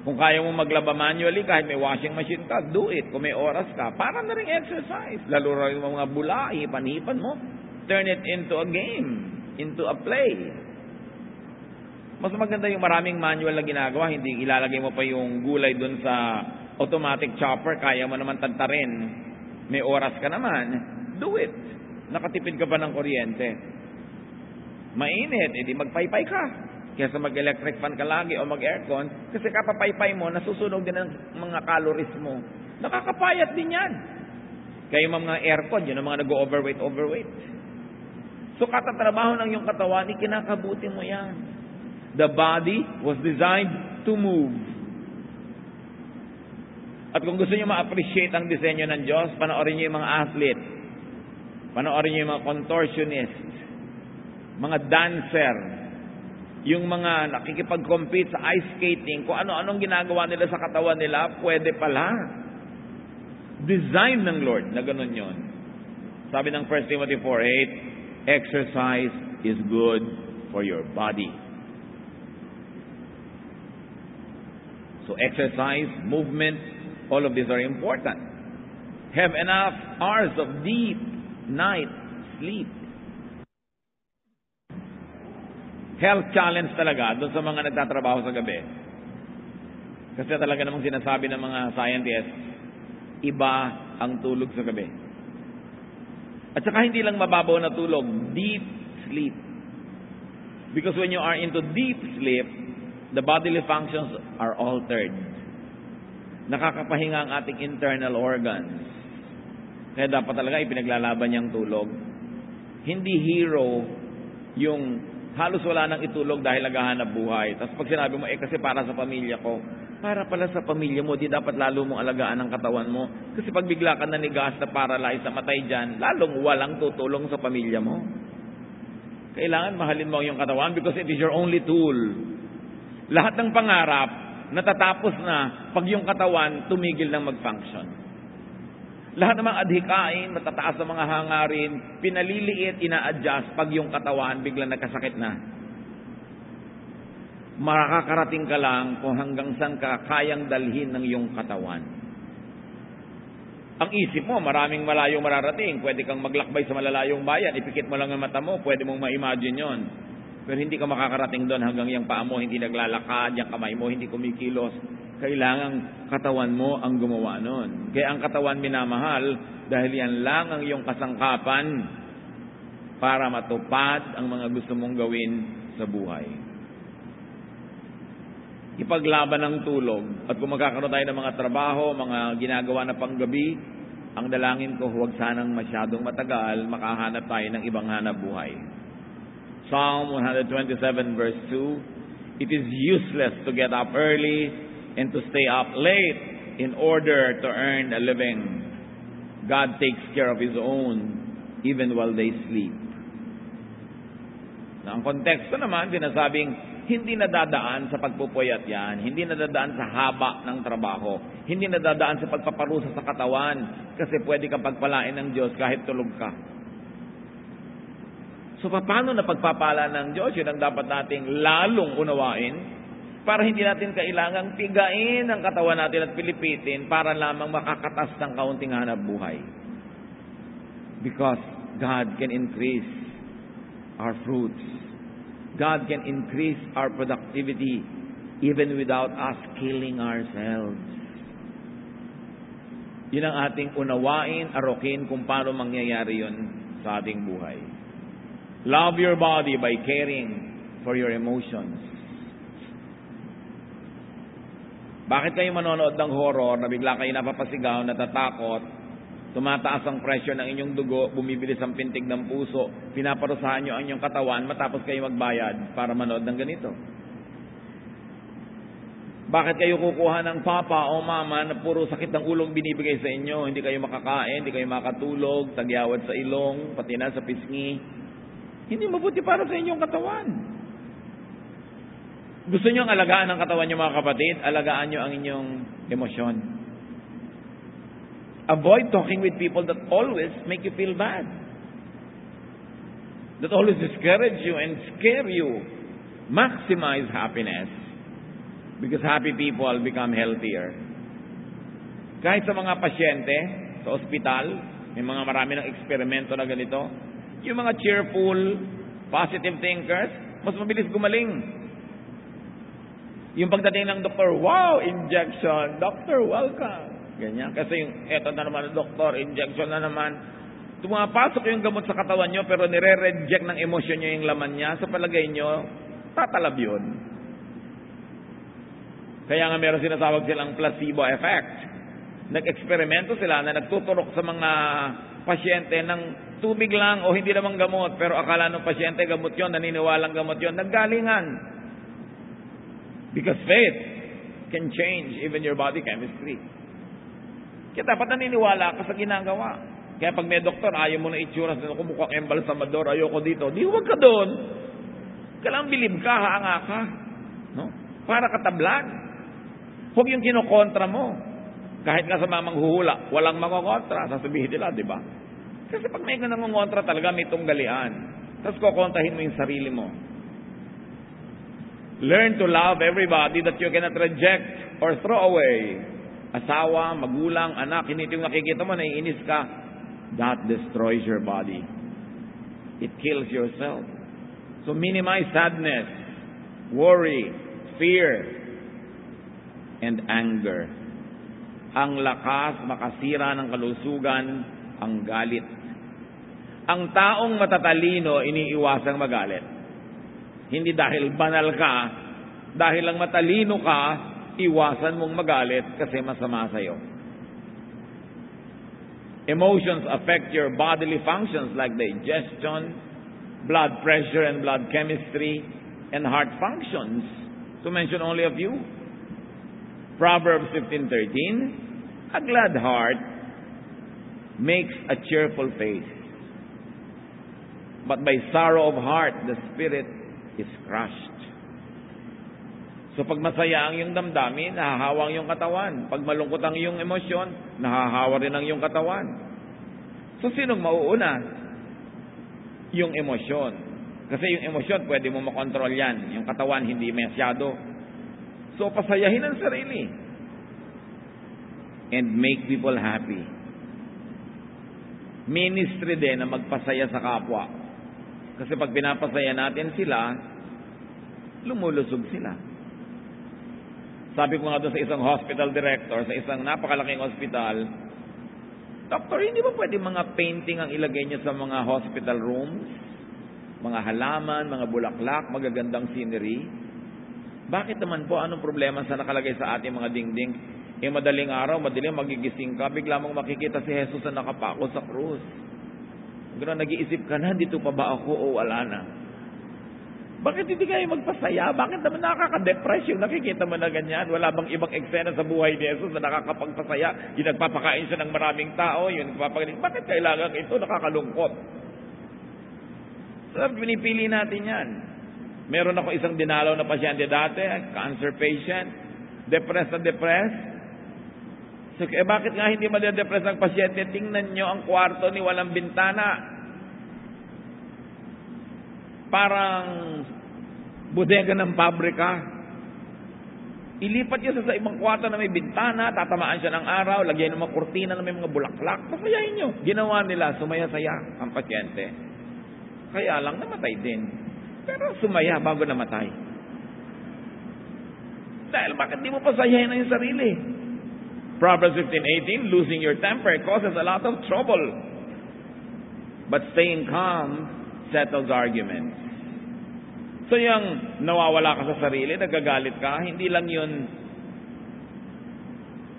Kung kaya mo maglaba manually, kahit may washing machine ka, do it. Kung may oras ka, para na rin exercise. Lalo rin yung mga bula, hipan-hipan mo. Turn it into a game, into a play. Mas maganda yung maraming manual na ginagawa, hindi ilalagay mo pa yung gulay dun sa automatic chopper, kaya mo naman tantarin. May oras ka naman, do it. Nakatipid ka pa ng kuryente. Mainit, edi magpaypay ka. Kaysa mag-electric fan ka lagi o mag-aircon, kasi kapapaypay mo, nasusunog din ang mga calories mo. Nakakapayat din yan. Kaya yung mga aircon, yun ang mga nag-overweight. So katatrabaho ng yung katawan, ikinakabuti mo yan. The body was designed to move. At kung gusto niyo ma-appreciate ang disenyo ng Diyos, panoorin niyo yung mga athlete. Panoorin niyo yung mga contortionist, mga dancer, yung mga nakikipag-compete sa ice skating, kung ano-anong ginagawa nila sa katawan nila, pwede pala. Design ng Lord na ganun yun. Sabi ng 1 Timothy 4:8, exercise is good for your body. So exercise, movement, all of these are important. Have enough hours of deep night sleep. Health challenge talaga doon sa mga nagtatrabaho sa gabi. Kasi talaga namang sinasabi ng mga scientists, iba ang tulog sa gabi. At saka hindi lang mababaw na tulog, deep sleep. Because when you are into deep sleep, the bodily functions are altered. Nakakapahinga ang ating internal organs. Kaya dapat talaga ipinaglalaban niyang tulog. Hindi hero yung halos wala nang itulog dahil naghahanap buhay. Tapos pag sinabi mo, kasi para sa pamilya ko, para pala sa pamilya mo, di dapat lalo mong alagaan ang katawan mo. Kasi pag bigla ka nanigas na paralyzed na matay dyan, lalong walang tutulong sa pamilya mo. Kailangan mahalin mo yung katawan because it is your only tool. Lahat ng pangarap, natatapos na pag yung katawan tumigil ng mag-function. Lahat ng mga adhikain, matataas ng mga hangarin, pinaliliit, ina-adjust pag yung katawan biglang nagkasakit na. Makakarating ka lang kung hanggang saan ka kayang dalhin ng iyong katawan. Ang isip mo, maraming malayong mararating. Pwede kang maglakbay sa malalayong bayan, ipikit mo lang ang mata mo, pwede mong ma-imagine yon. Pero hindi ka makakarating doon hanggang yung paa mo hindi naglalakad, yung kamay mo hindi kumikilos. Kailangang katawan mo ang gumawa nun. Kaya ang katawan minamahal dahil yan lang ang iyong kasangkapan para matupad ang mga gusto mong gawin sa buhay. Ipaglaban ng tulog. At kung magkakaroon tayo ng mga trabaho, mga ginagawa na panggabi, ang dalangin ko, huwag sanang masyadong matagal, makahanap tayo ng ibang hanap buhay. Psalm 127 verse 2, it is useless to get up early and to stay up late in order to earn a living. God takes care of His own even while they sleep. Na ang konteksto naman, sinasabing hindi nadadaan sa pagpupuyat yan, hindi nadadaan sa haba ng trabaho, hindi nadadaan sa pagpaparusa sa katawan, kasi pwede kang pagpalain ng Diyos kahit tulog ka. So paano na pagpapala ng Diyos? Yun ang dapat nating lalong unawain para hindi natin kailangang pigain ang katawan natin at pilipitin para lamang makakatas ng kaunting hanap buhay. Because God can increase our fruits. God can increase our productivity even without us killing ourselves. Yun ang ating unawain, arokin kung paano mangyayari yun sa ating buhay. Love your body by caring for your emotions. Bakit kayo manonood ng horror na bigla kayo napapasigaw, natatakot, tumataas ang pressure ng inyong dugo, bumibilis ang pintig ng puso, pinaparusahan nyo ang inyong katawan, matapos kayo magbayad para manood ng ganito? Bakit kayo kukuha ng papa o mama na puro sakit ng ulong binibigay sa inyo, hindi kayo makakain, hindi kayo makatulog, tagyawat sa ilong, pati na sa pisngi? Hindi mabuti para sa inyong katawan. Gusto nyo ang alagaan ng katawan nyo, mga kapatid? Alagaan nyo ang inyong emosyon. Avoid talking with people that always make you feel bad. That always discourage you and scare you. Maximize happiness. Because happy people become healthier. Kahit sa mga pasyente, sa ospital, may mga marami ng eksperimento na ganito, yung mga cheerful, positive thinkers, mas mabilis gumaling. Yung pagdating ng doktor, wow, injection. Doctor, welcome. Ganyan. Kasi yung, eto na naman, doktor, injection na naman. Tumapasok yung gamot sa katawan nyo, pero nire-reject ng emosyon nyo yung laman niya. Sa palagay nyo, tatalab yun. Kaya nga meron sinatawag silang placebo effect. Nag-eksperimento sila na nagtuturok sa mga pasyente ng tubig lang o hindi namang gamot. Pero akala ng pasyente gamot yun, naniniwalang gamot yun. Naggalingan. Because faith can change even your body chemistry. Kaya dapat naniniwala ka sa ginagawa. Kaya pag may doktor, ayaw mo na itsura sa kumukhang embalsamador, ayoko dito. Di huwag ka doon. Kailangang bilib ka, haanga ka. No? Para katablan. Huwag yung kinokontra mo. Kahit nga sa mamang huhula, walang makokontra. Sasabihin nila, di ba? Kasi pag may nangongontra talaga, may tunggalian. Tapos kukontrahin mo yung sarili mo. Learn to love everybody that you cannot reject or throw away. Asawa, magulang, anak, hindi yung nakikita mo, naiinis ka. That destroys your body. It kills yourself. So minimize sadness, worry, fear, and anger. Ang lakas makasira ng kalusugan, ang galit. Ang taong matatalino, iniiwasang magalit. Hindi dahil banal ka, dahil lang matalino ka, iwasan mong magalit kasi masama sa'yo. Emotions affect your bodily functions like digestion, blood pressure and blood chemistry, and heart functions, to mention only a few. Proverbs 15:13, a glad heart makes a cheerful face, but by sorrow of heart the spirit is crushed. So pag masaya ang iyong damdamin, nahahawa ang iyong katawan. Pag malungkot ang iyong emosyon, nahahawa rin ang iyong katawan. So sinong mauuna? Yung emosyon. Kasi yung emosyon, pwede mo makontrol yan. Yung katawan, hindi masyado. So pasayahin ang sarili. And make people happy. Ministry din na magpasaya sa kapwa. Kasi pag pinapasaya natin sila, lumulusog sila. Sabi ko nga doon sa isang hospital director, sa isang napakalaking hospital, Doctor, hindi ba pwede mga painting ang ilagay niyo sa mga hospital rooms? Mga halaman, mga bulaklak, magagandang scenery? Bakit naman po, anong problema sa nakalagay sa ating mga dingding? Madaling araw, madaling magigising ka, bigla mong makikita si Jesus na nakapako sa krus. Gano'n, nag-iisip ka na, dito pa ba ako o wala na? Bakit hindi kayo magpasaya? Bakit naman nakaka-depress yung nakikita mo na ganyan? Wala bang ibang eksena sa buhay ni Jesus na nakakapagpasaya? Yung nagpapakain siya ng maraming tao, yung nagpapagaling. Bakit kailangan ito nakakalungkot? So, pinipili natin yan. Meron ako isang dinalaw na pasyente dati, cancer patient, depressed na depressed. So, bakit nga hindi madadepress ang pasyente? Tingnan nyo ang kwarto ni walang bintana. Parang bodega ng pabrika. Ilipat niya sa ibang kwarto na may bintana, tatamaan siya ng araw, lagyan ng mga kurtina na may mga bulaklak. Pasayahin nyo. Ginawa nila, sumaya-saya ang pasyente. Kaya lang, namatay din. Pero sumaya bago namatay. Dahil bakit di mo pasayahin na yung sarili? Proverbs 15:18, losing your temper causes a lot of trouble. But staying calm settles arguments. So yung nawawala ka sa sarili, nagagalit ka, hindi lang yun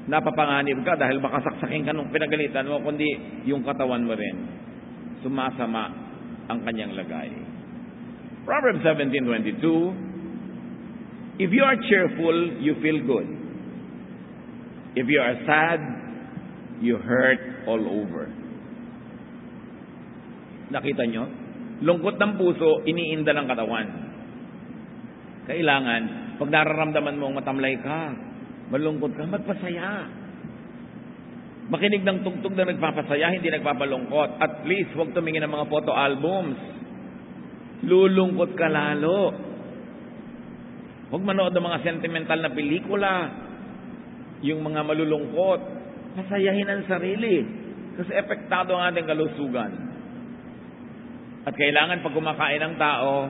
napapanganib ka dahil makasaksakin ka nung pinagalitan mo, kundi yung katawan mo rin. Sumasama ang kanyang lagay. Proverbs 17:22, if you are cheerful, you feel good. If you are sad, you hurt all over. Nakita nyo? Lungkot ng puso, iniinda ng katawan. Kailangan, pag nararamdaman mong matamlay ka, malungkot ka, magpasaya. Makinig ng tugtog na nagpapasaya, hindi nagpapalungkot. At least, huwag tumingin ng mga photo albums. Lulungkot ka lalo. Huwag manood ng mga sentimental na pelikula. Yung mga malulungkot. Masayahin ang sarili. Kasi epektado ang ating kalusugan. At kailangan pag kumakain ng tao,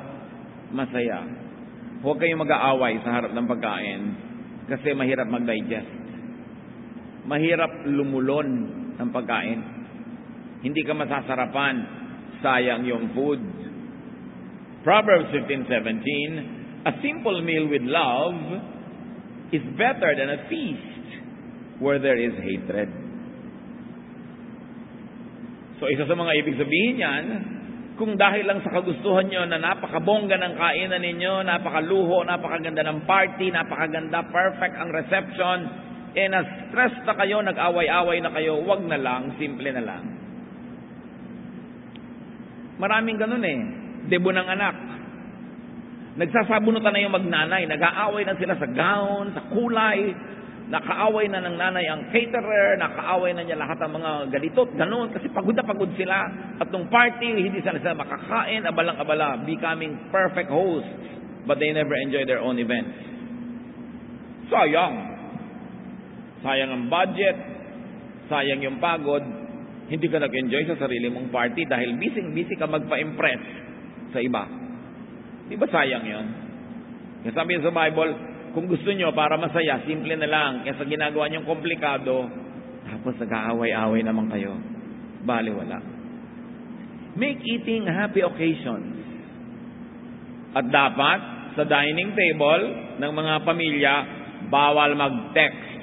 masaya. Huwag kayong mag-aaway sa harap ng pagkain kasi mahirap mag-digest. Mahirap lumulon ang pagkain. Hindi ka masasarapan. Sayang yung food. Proverbs 15:17, a simple meal with love is better than a feast where there is hatred. So isa sa mga ibig sabihin yan, kung dahil lang sa kagustuhan nyo na napakabongga ng kainan ninyo, napakaluho, napakaganda ng party, napakaganda, perfect ang reception, na-stress na kayo, nag-away-away na kayo, wag na lang, simple na lang. Maraming ganun debo ng anak. Nagsasabunutan na yung magnanay, nag-aaway na sila sa gown, sa kulay, nakaaway na ng nanay ang caterer, nakaaway na niya lahat ng mga ganito, ganun, kasi pagod na pagod sila. At nung party, hindi sila makakain, abalang-abala, becoming perfect hosts, but they never enjoy their own events. Sayang. Sayang ang budget, sayang yung pagod, hindi ka nag-enjoy sa sarili mong party dahil busy ka magpa-impress sa iba. Di ba sayang yun? Kasi sabi sa Bible, kung gusto nyo para masaya, simple na lang. Kaya sa ginagawa nyong komplikado, tapos nag-aaway-aaway naman kayo. Bali, wala. Make eating happy occasions. At dapat, sa dining table ng mga pamilya, bawal mag-text.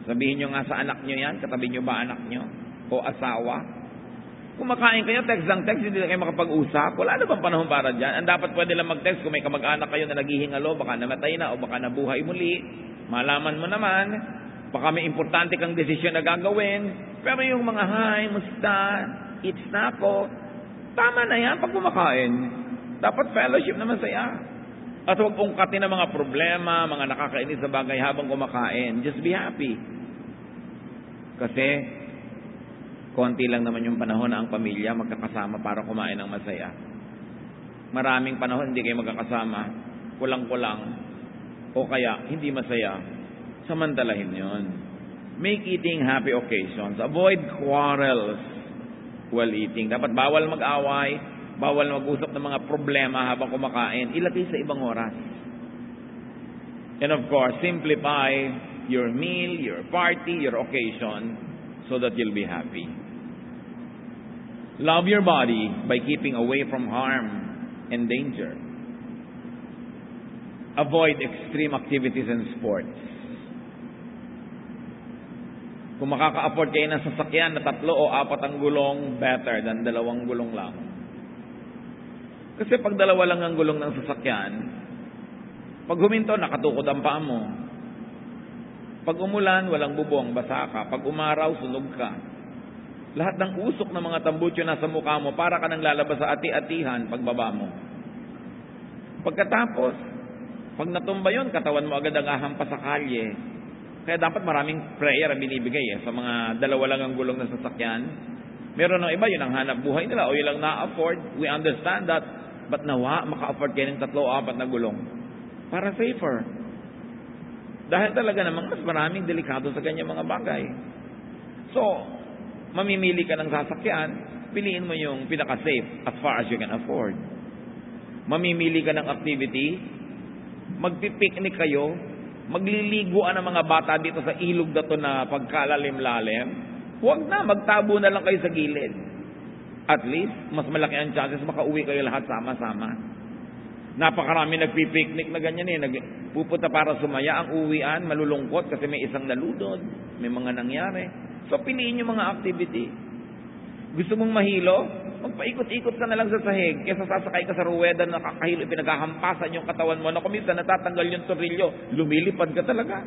Sabihin nyo nga sa anak nyo yan, katabi nyo ba anak nyo? O asawa? Kumakain kayo, text ng text, hindi na kayo makapag-usap. Wala na bang panahon para dyan? Ang dapat pwede lang mag-text kung may kamag-anak kayo na naghihingalo, baka namatay na o baka nabuhay muli. Malaman mo naman, baka may importante kang desisyon na gagawin. Pero yung mga, hi, musta, eats na ako, tama na yan pag kumakain. Dapat fellowship na masaya. At huwag ungkatin ng mga problema, mga nakakainis sa bagay habang kumakain. Just be happy. Kasi, konti lang naman yung panahon na ang pamilya magkakasama para kumain ng masaya. Maraming panahon hindi kayo magkakasama, kulang-kulang, o kaya hindi masaya. Samantalahin yon. Make eating happy occasions. Avoid quarrels while eating. Dapat bawal mag-away, bawal mag-usap ng mga problema habang kumakain. Ilagay sa ibang oras. And of course, simplify your meal, your party, your occasion, so that you'll be happy. Love your body by keeping away from harm and danger. Avoid extreme activities and sports. Kung makaka-afford kayo ng sasakyan na 3 o 4 ang gulong, better than 2 gulong lang. Kasi pag 2 lang ang gulong ng sasakyan, pag huminto, nakatukod ang paa mo. Pag umulan, walang bubong, basa ka. Pag umaraw, sunog ka. Lahat ng usok ng mga tambutso nasa mukha mo, para ka nang lalabas sa ati-atihan pagbaba mo. Pagkatapos, pag natumba yun, katawan mo agad ang ahampas sa kalye. Kaya dapat maraming prayer ang binibigay sa mga 2 lang ang gulong ng sasakyan. Meron ng iba, yun ang hanap buhay nila o yun lang na-afford. We understand that. But nawa, maka-afford kayo ng 3 o 4 na gulong. Para safer. Dahil talaga namang mas maraming delikado sa kanyang mga bagay. So, mamimili ka ng sasakyan, piliin mo yung pinaka-safe as far as you can afford. Mamimili ka ng activity, magpipiknik kayo, magliliguan ng mga bata dito sa ilog na to na pagkalalim-lalim, huwag na, magtabo na lang kayo sa gilid. At least, mas malaki ang chances makauwi kayo lahat sama-sama. Napakarami nagpipiknik na ganyan pupunta para sumaya, ang uwian, malulungkot kasi may isang nalunod, may mga nangyari. So, piliin yung mga activity. Gusto mong mahilo? Magpaikot-ikot ka na lang sa sahig kesa sasakay ka sa ruweda na nakakahilo, pinaghahampasan yung katawan mo na kuminsan natatanggal yung torilyo, lumilipad ka talaga.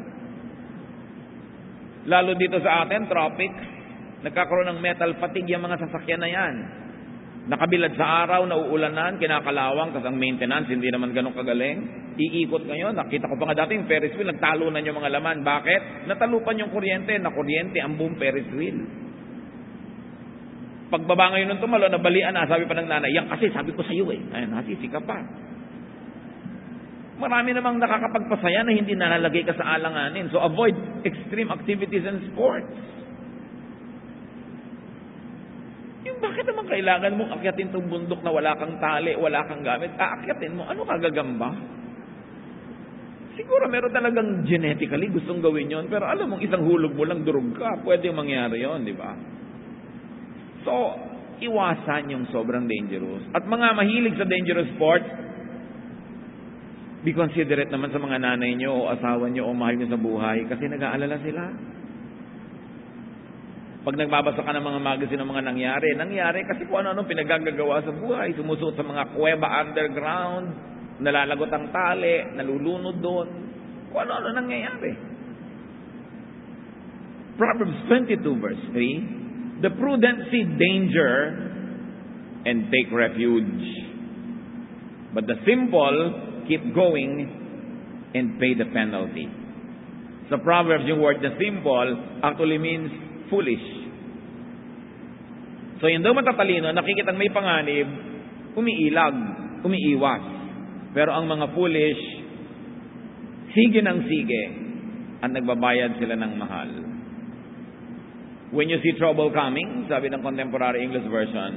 Lalo dito sa atin, tropic, nagkakaroon ng metal fatigue yung mga sasakyan na yan. Nakabilad sa araw, nauulanan, kinakalawang, kasi ang maintenance, hindi naman ganun kagaling. Iikot ngayon, nakita ko pa nga dati yung Ferris wheel, nagtalunan yung mga laman. Bakit? Natalupan yung kuryente, nakuryente ang buong Ferris wheel. Pagbaba ngayon ng tumalo, nabalian na, sabi pa ng nanay, yan kasi sabi ko sa iyo ayun, nasisi ka pa. Marami namang nakakapagpasaya na hindi nalalagay ka sa alanganin. So avoid extreme activities and sports. Yung bakit naman kailangan mong akyatin itong bundok na wala kang tali, wala kang gamit? Aakyatin mo, ano kagagamba? Siguro meron talagang genetically gustong gawin yon, pero alam mong isang hulog mo lang, durog ka. Pwede mangyari yon, di ba? So, iwasan yung sobrang dangerous. At mga mahilig sa dangerous sports, be considerate naman sa mga nanay nyo o asawa nyo o mahal nyo sa buhay kasi nag-aalala sila. Pag nagbabasa ka ng mga magazine ng mga nangyari kasi kung ano-ano pinagagagawa sa buhay, sumusuot sa mga kuweba underground, nalalagot ang tali, nalulunod doon, kung ano-ano nangyayari. Proverbs 22 verse 3, the prudent see danger and take refuge, but the simple keep going and pay the penalty. Sa Proverbs, yung word na simple actually means foolish. So, yung daw matatalino, nakikitang may panganib, umiilag, umiiwas. Pero ang mga foolish, sige ng sige, at nagbabayad sila ng mahal. When you see trouble coming, sabi ng Contemporary English Version,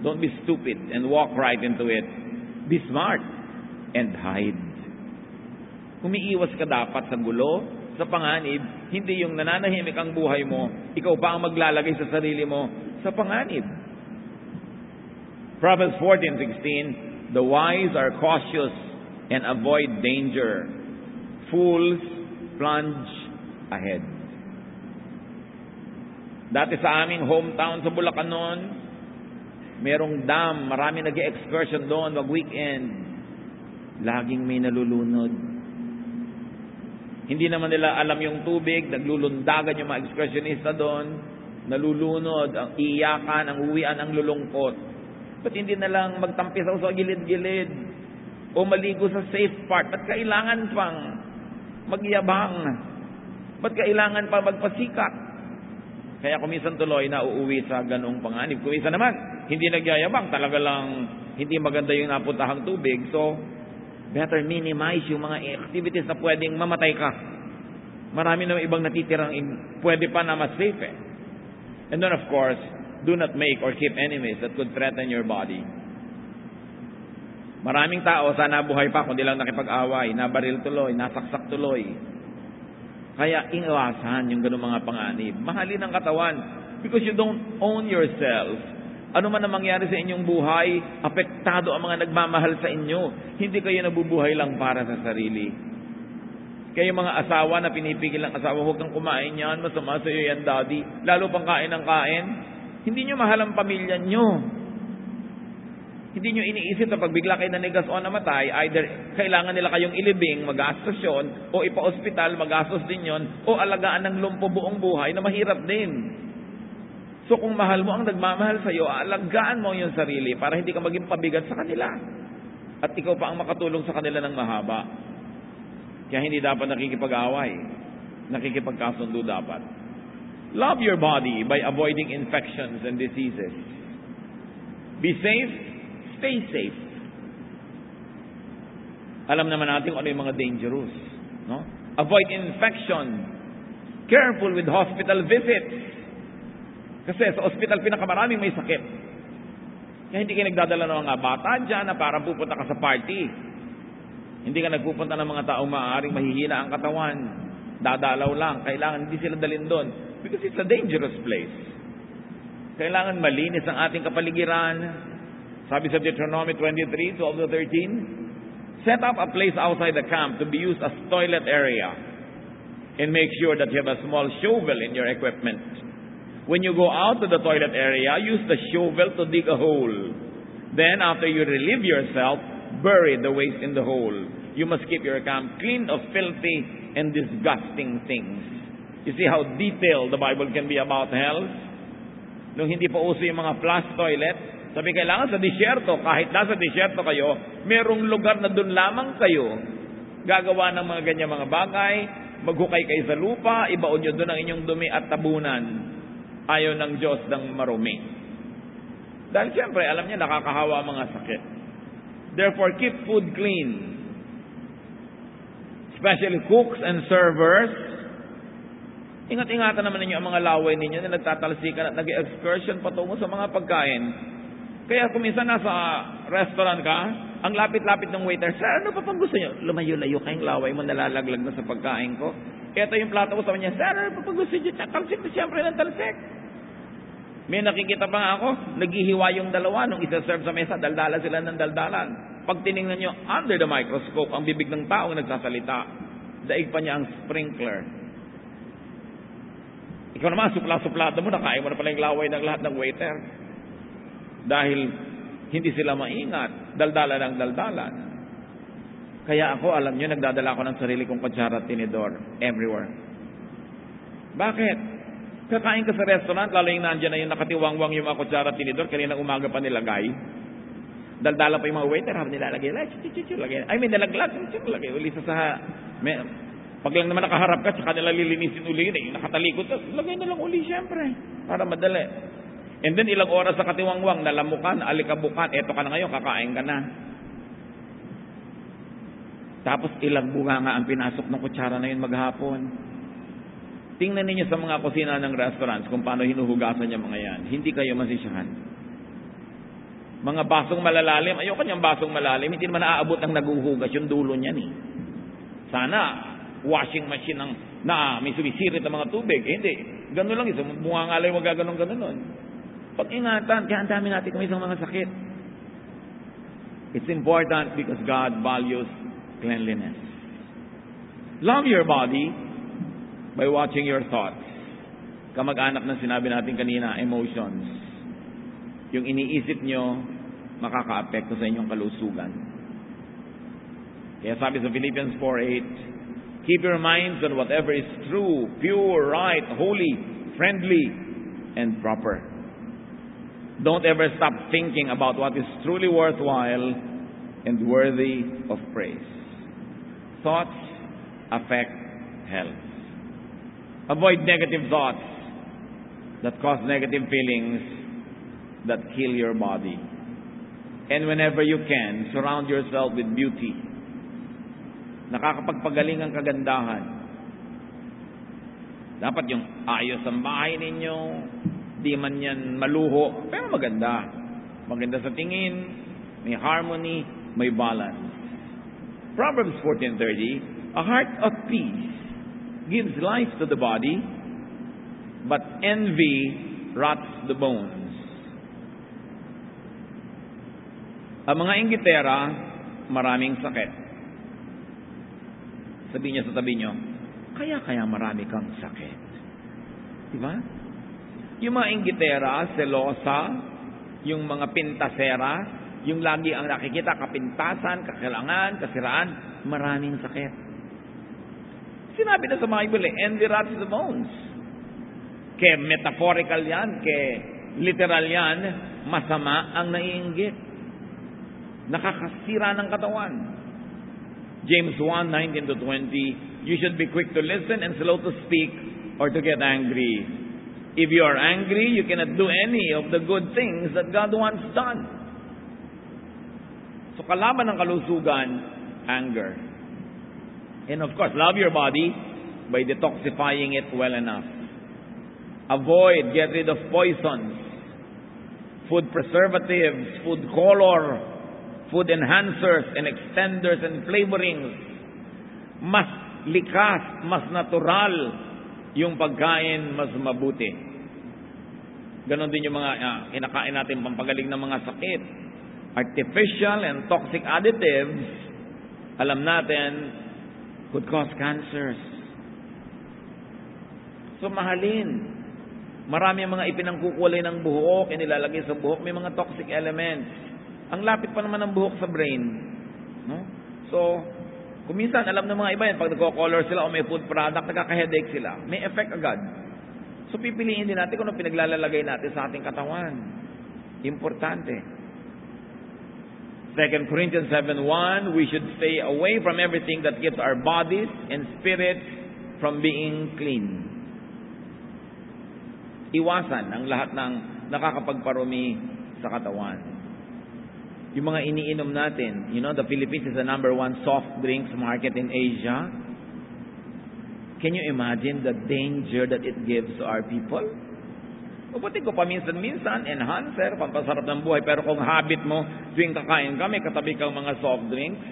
don't be stupid and walk right into it. Be smart and hide. Umiiwas ka dapat sa gulo, sa panganib, hindi yung nananahimik ang buhay mo, ikaw pa ang maglalagay sa sarili mo sa panganib. Proverbs 14:16, the wise are cautious and avoid danger. Fools plunge ahead. Dati sa aming hometown sa Bulacan noon, merong dam, marami nag-excursion doon, mag-weekend. Laging may nalulunod. Hindi naman nila alam yung tubig, naglulundagan yung mga excursionista doon, nalulunod, ang iyakan, ang uwian, ang lulungkot. Ba't hindi na lang magtampisaw sa gilid-gilid o maligo sa safe part? Ba't kailangan pang magyabang? Ba't kailangan pa magpasikat? Kaya kumisan tuloy na uuwi sa ganong panganib. Kumisan naman, hindi nagyayabang, talaga lang hindi maganda yung napuntahang tubig. So, better minimize yung mga activities na pwedeng mamatay ka. Marami na ibang natitirang pwede pa na mas safe eh. And then of course, do not make or keep enemies that could threaten your body. Maraming tao, sana buhay pa, kundi lang nakipag-away, nabaril tuloy, nasaksak tuloy. Kaya iwasan yung ganung mga panganib. Mahalin ang katawan because you don't own yourself. Ano man ang mangyari sa inyong buhay, apektado ang mga nagmamahal sa inyo. Hindi kayo nabubuhay lang para sa sarili. Kaya mga asawa na pinipigil ang asawa, huwag kang kumain yan, masama sa iyo yan, daddy. Lalo pang kain ng kain. Hindi nyo mahal ang pamilya nyo. Hindi nyo iniisip na pag bigla kayo nanigas o namatay, either kailangan nila kayong ilibing, magastos yun, o ipa-ospital, magastos din yun, o alagaan ng lumpo buong buhay na mahirap din. So kung mahal mo ang nagmamahal sa iyo, alagaan mo yung sarili para hindi ka maging pabigat sa kanila. At ikaw pa ang makatulong sa kanila ng mahaba. Kaya hindi dapat nakikipag-away. Nakikipagkasundo dapat. Love your body by avoiding infections and diseases. Be safe, stay safe. Alam naman natin kung ano yung mga dangerous. No? Avoid infection. Careful with hospital visits. Kasi sa ospital pinakamaraming may sakit. Kaya hindi kayo nagdadala ng mga bata dyan na parang pupunta ka sa party. Hindi ka nagpupunta ng mga taong maaaring mahihina ang katawan. Dadalaw lang. Kailangan hindi sila dalhin doon. Because it's a dangerous place. Kailangan malinis ang ating kapaligiran. Sabi sa Deuteronomy 23, 12-13, set up a place outside the camp to be used as toilet area. And make sure that you have a small shovel in your equipment. When you go out to the toilet area, use the shovel to dig a hole. Then, after you relieve yourself, bury the waste in the hole. You must keep your camp clean of filthy and disgusting things. You see how detailed the Bible can be about health? Nung hindi pa uso yung mga flush toilet, sabi kailangan sa disyerto, kahit nasa disyerto kayo, merong lugar na doon lamang kayo gagawa ng mga ganyan mga bagay, maghukay kayo sa lupa, ibaon nyo doon ang inyong dumi at tabunan. Ayaw ng Diyos ng marumi. Dahil siyempre, alam niya, nakakahawa ang mga sakit. Therefore, keep food clean. Especially cooks and servers. Ingat-ingatan naman ninyo ang mga laway ninyo na nagtatalsikan at nag-excursion patungo sa mga pagkain. Kaya kung minsan nasa restaurant ka, ang lapit-lapit ng waiter, sir, ano pa pang gusto niyo? Lumayo-layo kayong laway mo, nalalaglag na sa pagkain ko. Ito yung plato ko, sabi niya, sir, ano pa pang gusto niyo? Talsik na siyempre ng talsik. May nakikita pa nga ako, naghihiwa yung dalawa nung isa-serve sa mesa, daldala sila ng daldalan. Pag tinignan nyo under the microscope, ang bibig ng taong nagsasalita, daig pa niya ang sprinkler. Ikaw naman, supla-suplado mo, nakain mo na pala yung laway ng lahat ng waiter. Dahil hindi sila maingat, daldalan ng daldalan. Kaya ako, alam nyo, nagdadala ako ng sarili kong kutsara at tinidor everywhere. Bakit? Kakain ka sa restaurant, lalo yung nandiyan na yung nakatiwangwang yung mga kutsara at tinidor, kaninang umaga pa nilagay. Daldala pa yung mga waiter, habang nilalagay, lagay. Ay, may nalaglag, lagay uli sa pag lang naman nakaharap ka, tsaka nila lilinisin uli yun, yung nakatalikod, lagay na lang uli syempre, para madali. And then ilang oras sa katiwangwang, nalamukan, alikabukan, eto ka na ngayon, kakain ka na. Tapos ilang bunga nga ang pinasok ng kutsara na yun maghapon. Tingnan ninyo sa mga kusina ng restaurants kung paano hinuhugasan yung mga yan. Hindi kayo masisiyahan. Mga basong malalalim, ayoko niyang basong malalim, hindi naman naaabot ang naguhugas yung dulo niyan eh. Sana, washing machine na may sumisirit ng mga tubig. Hindi. Ganun lang isa. Bunga nga lang magaganon-ganon. Pag-ingatan, kaya ang dami natin kung isang mga sakit. It's important because God values cleanliness. Love your body by watching your thoughts. Kamag-anak ng sinabi natin kanina, emotions. Yung iniisip nyo, makaka-apekto sa inyong kalusugan. Kaya sabi sa Philippians 4:8, keep your minds on whatever is true, pure, right, holy, friendly, and proper. Don't ever stop thinking about what is truly worthwhile and worthy of praise. Thoughts affect health. Avoid negative thoughts that cause negative feelings that kill your body. And whenever you can, surround yourself with beauty. Nakakapagpagaling ang kagandahan. Dapat yung ayos ang bahay ninyo, di man yan maluho, pero maganda. Maganda sa tingin, may harmony, may balance. Proverbs 14:30, a heart of peace gives life to the body, but envy rots the bones. Ang mga inggitera, maraming sakit. Sabihin niya sa tabi niyo, kaya marami kang sakit. Diba? Yung mga inggitera, selosa, yung mga pintasera, yung lagi ang nakikita, kapintasan, kakilangan, kasiraan, maraming sakit. Sinabi na sa Bible, envy rots the bones. Kaya metaphorical yan, kaya literal yan, masama ang naiinggit. Nakakasira ng katawan. James 1:19-20, you should be quick to listen and slow to speak or to get angry. If you are angry, you cannot do any of the good things that God wants done. So kalaban ng kalusugan, anger. And of course, love your body by detoxifying it well enough. Avoid, get rid of poisons, food preservatives, food color, food enhancers and extenders and flavorings. Mas likas, mas natural yung pagkain, mas mabuti. Ganon din yung mga kinakain natin pampagaling ng mga sakit. Artificial and toxic additives, alam natin, could cause cancers. So mahalin. Marami ang mga ipinangkukulay ng buhok, inilalagay sa buhok, may mga toxic elements. Ang lapit pa naman ng buhok sa brain. No? So, kung minsan, alam ng mga iba yan, pag nagko-color sila o may food product, nagkaka-headache sila. May effect agad. So, pipiliin din natin kung ano pinaglalagay natin sa ating katawan. Importante. 2 Corinthians 7:1, we should stay away from everything that keeps our bodies and spirits from being clean. Iwasan ang lahat ng nakakapagparumi sa katawan. Yung mga iniinom natin, the Philippines is the #1 soft drinks market in Asia. Can you imagine the danger that it gives to our people? Mabuti ko paminsan-minsan, enhancer, pampasarap ng buhay. Pero kung habit mo, tuwing kakain ka, may katabi kang mga soft drinks,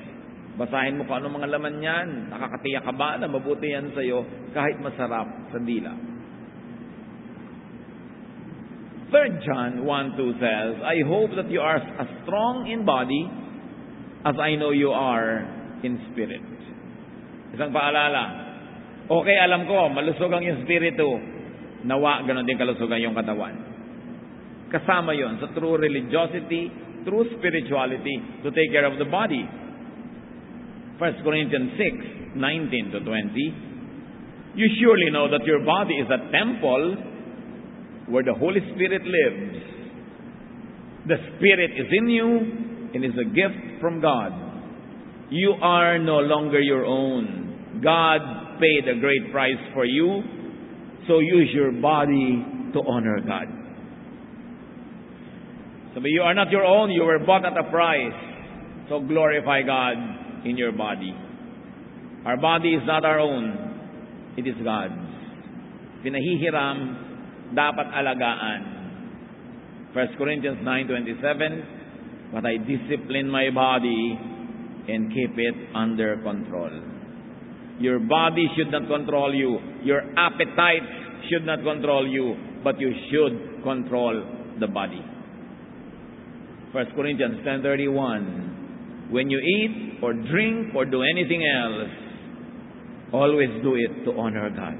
basahin mo kung ano mga laman yan. Nakakatiyak ka ba na mabuti yan sa'yo kahit masarap sa dila? 3 John 1:2 says, I hope that you are as strong in body as I know you are in spirit. Isang paalala. Okay, alam ko, malusog ang yung spirito. Nawa, ganon din kalusugan yung katawan. Kasama yon sa true religiosity, true spirituality to take care of the body. 1 Corinthians 6:19-20, you surely know that your body is a temple where the Holy Spirit lives. The Spirit is in you and is a gift from God. You are no longer your own. God paid a great price for you. So use your body to honor God. So you are not your own. You were bought at a price. So glorify God in your body. Our body is not our own. It is God's. Pinahihiram, dapat alagaan. 1 Corinthians 9:27, but I discipline my body and keep it under control. Your body should not control you. Your appetites should not control you. But you should control the body. 1 Corinthians 10:31, when you eat or drink or do anything else, always do it to honor God.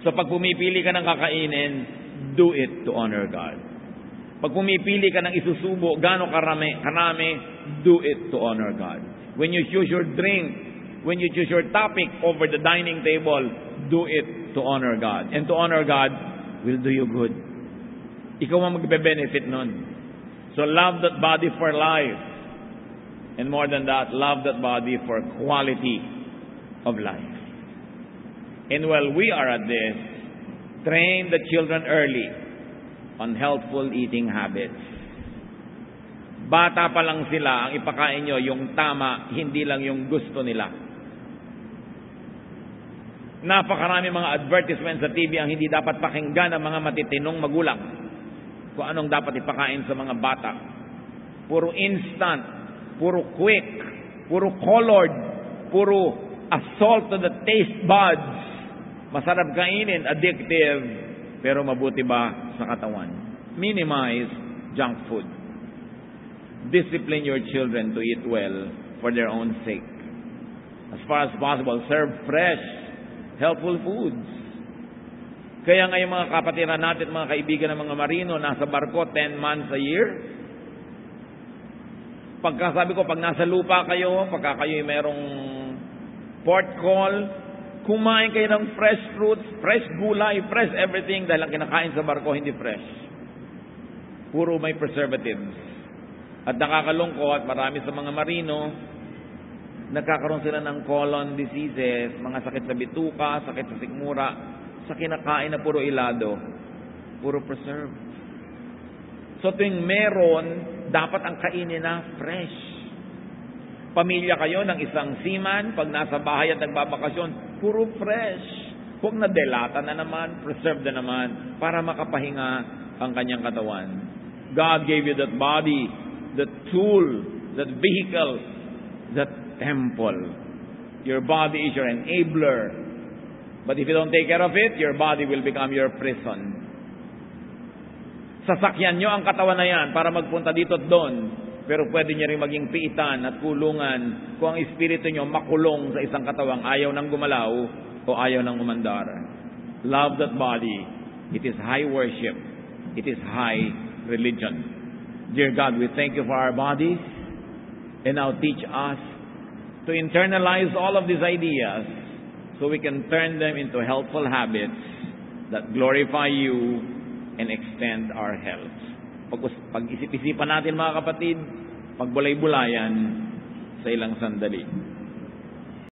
So pag pumipili ka ng kakainin, do it to honor God. Pag pumipili ka ng isusubo, gaano karami, do it to honor God. When you choose your drink, when you choose your topic over the dining table, do it to honor God. And to honor God will do you good. Ikaw ang magbe-benefit nun. So love that body for life. And more than that, love that body for quality of life. And while we are at this, train the children early on healthful eating habits. Bata pa lang sila, ang ipakain nyo yung tama, hindi lang yung gusto nila. Napakarami mga advertisements sa TV ang hindi dapat pakinggan ng mga matitinong magulang. Kung anong dapat ipakain sa mga bata. Puro instant, puro quick, puro colored, puro assault to the taste buds. Masarap kainin, addictive, pero mabuti ba sa katawan? Minimize junk food. Discipline your children to eat well for their own sake. As far as possible, serve fresh, healthful foods. Kaya nga yung mga kapatiran natin, mga kaibigan ng mga marino, nasa barko 10 months a year. Pagkasabi ko, pag nasa lupa kayo, pagka kayo merong port call, kumain kayo ng fresh fruits, fresh gulay, fresh everything, dahil ang kinakain sa barko hindi fresh. Puro may preservatives. At nakakalungkot, marami sa mga marino, nagkakaroon sila ng colon diseases, mga sakit sa bituka, sakit sa sikmura, sa kinakain na puro ilado, puro preserved. So tuwing meron, dapat ang kainin na fresh. Pamilya kayo ng isang seaman, pag nasa bahay at nagbabakasyon, puro fresh. Huwag na delata na naman, preserved na naman, para makapahinga ang kanyang katawan. God gave you that body, that tool, that vehicle, that temple. Your body is your enabler. But if you don't take care of it, your body will become your prison. Sasakyan nyo ang katawan na yan para magpunta dito at doon. Pero pwede niya rin maging piitan at kulungan kung ang espiritu nyo makulong sa isang katawang ayaw nang gumalaw o ayaw nang umandar. Love that body. It is high worship. It is high religion. Dear God, we thank you for our bodies, and now teach us to internalize all of these ideas so we can turn them into helpful habits that glorify you and extend our health. Pag-isip-isipan natin, mga kapatid, pagbulay-bulayan sa ilang sandali.